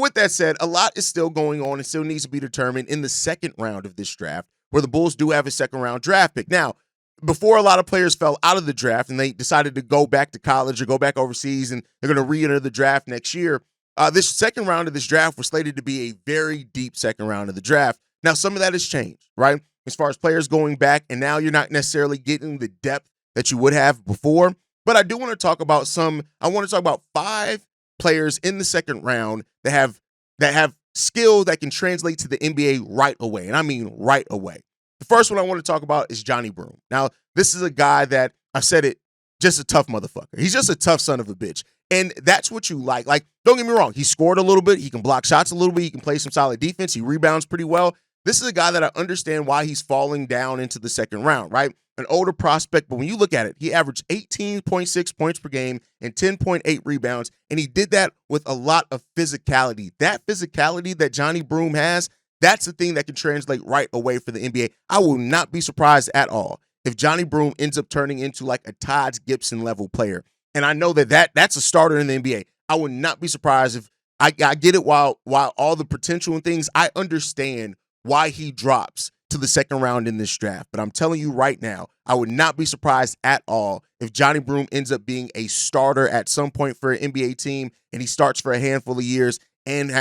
With that said, a lot is still going on and still needs to be determined in the second round of this draft, where the Bulls do have a second round draft pick. Now, before a lot of players fell out of the draft and they decided to go back to college or go back overseas and they're going to re-enter the draft next year, this second round of this draft was slated to be a very deep second round of the draft. Now, some of that has changed, right? As far as players going back, and now you're not necessarily getting the depth that you would have before. But I do want to talk about five players in the second round that have skill that can translate to the NBA right away. And I mean right away. The first one I want to talk about is Johni Broome. Now, this is a guy that, I've said it, just a tough motherfucker. He's just a tough son of a bitch. And that's what you like. Like, don't get me wrong. He scored a little bit. He can block shots a little bit. He can play some solid defense. He rebounds pretty well. This is a guy that I understand why he's falling down into the second round, right? An older prospect, but when you look at it, he averaged 18.6 points per game and 10.8 rebounds, and he did that with a lot of physicality. That physicality that Johni Broome has, that's the thing that can translate right away for the NBA. I will not be surprised at all if Johni Broome ends up turning into like a Todd Gibson level player. And I know that's a starter in the NBA. I would not be surprised if I get it while all the potential and things, I understand why he drops to the second round in this draft. But I'm telling you right now, I would not be surprised at all if Johni Broome ends up being a starter at some point for an NBA team and he starts for a handful of years and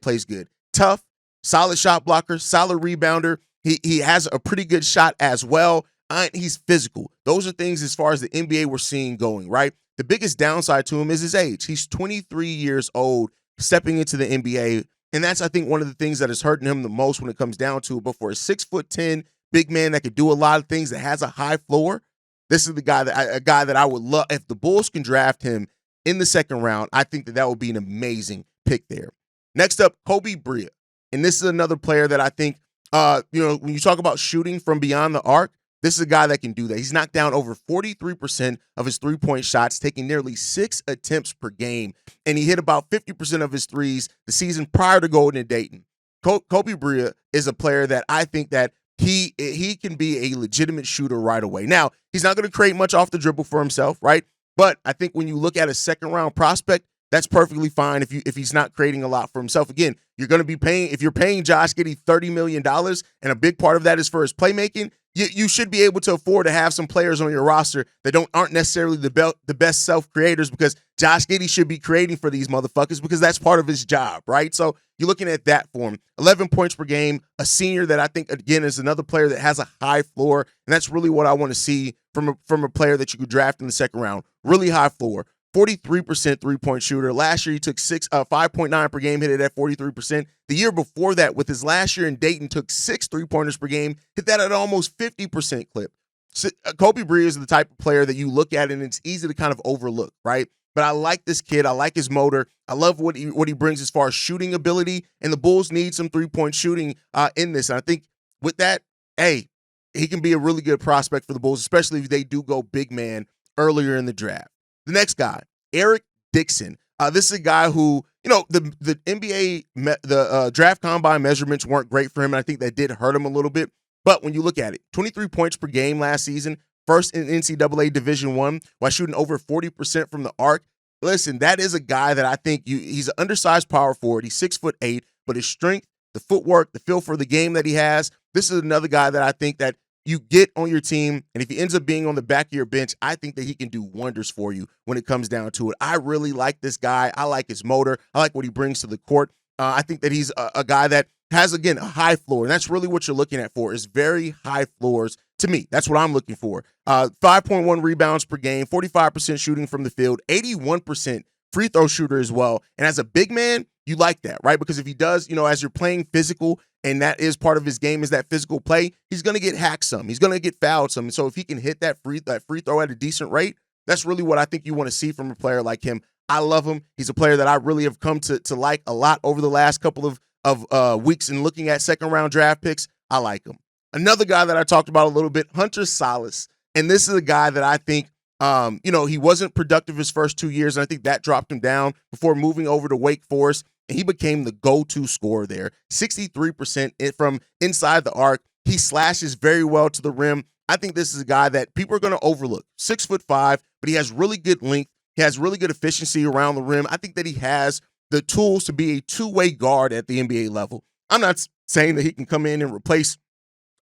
plays good. Tough, solid shot blocker, solid rebounder. He has a pretty good shot as well. He's physical. Those are things as far as the NBA we're seeing going, right? The biggest downside to him is his age. He's 23 years old, stepping into the NBA. And that's, I think, one of the things that is hurting him the most when it comes down to it. But for a 6'10" big man that could do a lot of things, that has a high floor, this is a guy that I would love. If the Bulls can draft him in the second round, I think that would be an amazing pick there. Next up, Koby Brea. And this is another player that I think, when you talk about shooting from beyond the arc, this is a guy that can do that. He's knocked down over 43% of his three-point shots, taking nearly 6 attempts per game. And he hit about 50% of his threes the season prior to going to Dayton. Koby Brea is a player that I think that he can be a legitimate shooter right away. Now, he's not going to create much off the dribble for himself, right? But I think when you look at a second-round prospect, that's perfectly fine if he's not creating a lot for himself. Again, you're going to be paying, if you're paying Josh Giddey $30 million, and a big part of that is for his playmaking, you should be able to afford to have some players on your roster that aren't necessarily the best self-creators, because Josh Giddey should be creating for these motherfuckers because that's part of his job, right? So you're looking at that for him. 11 points per game, a senior that I think, again, is another player that has a high floor, and that's really what I want to see from a player that you could draft in the second round. Really high floor. 43% three-point shooter. Last year, he took 5.9 per game, hit it at 43%. The year before that, with his last year in Dayton, took 6 three-pointers per game, hit that at almost 50% clip. So, Koby Brea is the type of player that you look at and it's easy to kind of overlook, right? But I like this kid. I like his motor. I love what he brings as far as shooting ability, and the Bulls need some three-point shooting in this. And I think with that, he can be a really good prospect for the Bulls, especially if they do go big man earlier in the draft. The next guy, Eric Dixon. This is a guy who, the NBA, draft combine measurements weren't great for him, and I think that did hurt him a little bit. But when you look at it, 23 points per game last season, first in NCAA Division I, while shooting over 40% from the arc. Listen, that is a guy that I think he's an undersized power forward. He's 6'8", but his strength, the footwork, the feel for the game that he has, this is another guy that I think that you get on your team, and if he ends up being on the back of your bench, I think that he can do wonders for you when it comes down to it. I really like this guy. I like his motor. I like what he brings to the court. I think that he's a guy that has, again, a high floor, and that's really what you're looking at for, is very high floors. To me, that's what I'm looking for. 5.1 rebounds per game, 45% shooting from the field, 81% free throw shooter as well. And as a big man, you like that, right? Because if he does, as you're playing physical, and that is part of his game, is that physical play, he's going to get hacked some. He's going to get fouled some. And so if he can hit that free throw at a decent rate, that's really what I think you want to see from a player like him. I love him. He's a player that I really have come to like a lot over the last couple of weeks in looking at second-round draft picks. I like him. Another guy that I talked about a little bit, Hunter Solace. And this is a guy that I think, he wasn't productive his first 2 years, and I think that dropped him down before moving over to Wake Forest. And he became the go-to scorer there. 63% from inside the arc. He slashes very well to the rim. I think this is a guy that people are going to overlook. 6'5", but he has really good length. He has really good efficiency around the rim. I think that he has the tools to be a two-way guard at the NBA level. I'm not saying that he can come in and replace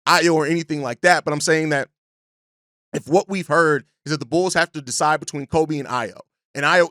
Ayo or anything like that, but I'm saying that if what we've heard is that the Bulls have to decide between Koby and Ayo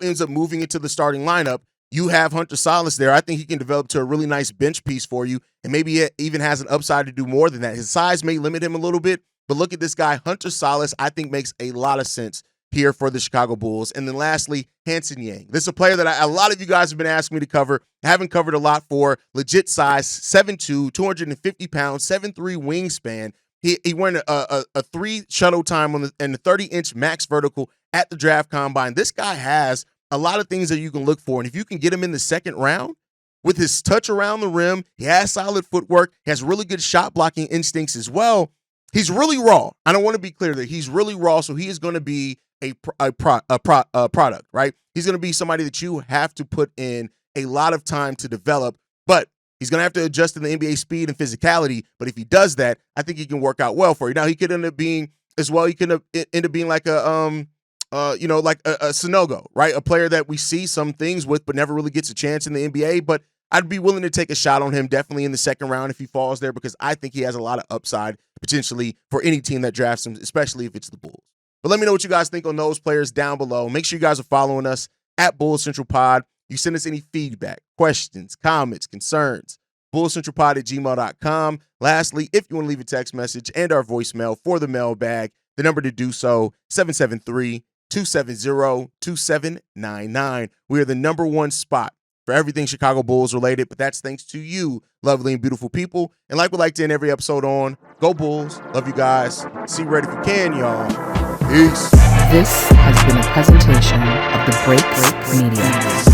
ends up moving into the starting lineup, you have Hunter Solace there. I think he can develop to a really nice bench piece for you, and maybe he even has an upside to do more than that. His size may limit him a little bit, but look at this guy, Hunter Solace, I think makes a lot of sense here for the Chicago Bulls. And then lastly, Hansen Yang. This is a player that a lot of you guys have been asking me to cover. I haven't covered a lot for. Legit size, 7'2", 250 pounds, 7'3" wingspan. He won a 3 shuttle time and the 30-inch max vertical at the draft combine. This guy has a lot of things that you can look for. And if you can get him in the second round with his touch around the rim, he has solid footwork, he has really good shot blocking instincts as well. He's really raw. I don't want to be clear that he's really raw, so he is going to be a product, right? He's going to be somebody that you have to put in a lot of time to develop, but he's going to have to adjust to the NBA speed and physicality. But if he does that, I think he can work out well for you. Now, he could end up being as well. He could end up being like a Sonogo, right? A player that we see some things with, but never really gets a chance in the NBA. But I'd be willing to take a shot on him definitely in the second round if he falls there, because I think he has a lot of upside potentially for any team that drafts him, especially if it's the Bulls. But let me know what you guys think on those players down below. Make sure you guys are following us at Bulls Central Pod. You send us any feedback, questions, comments, concerns, bullscentralpod@gmail.com. Lastly, if you want to leave a text message and our voicemail for the mailbag, the number to do so, 773-270-2799. We are the #1 spot for everything Chicago Bulls related, but that's thanks to you, lovely and beautiful people. And like we like to end every episode on, go Bulls. Love you guys. See you ready if you can, y'all. Peace. This has been a presentation of the Break Media.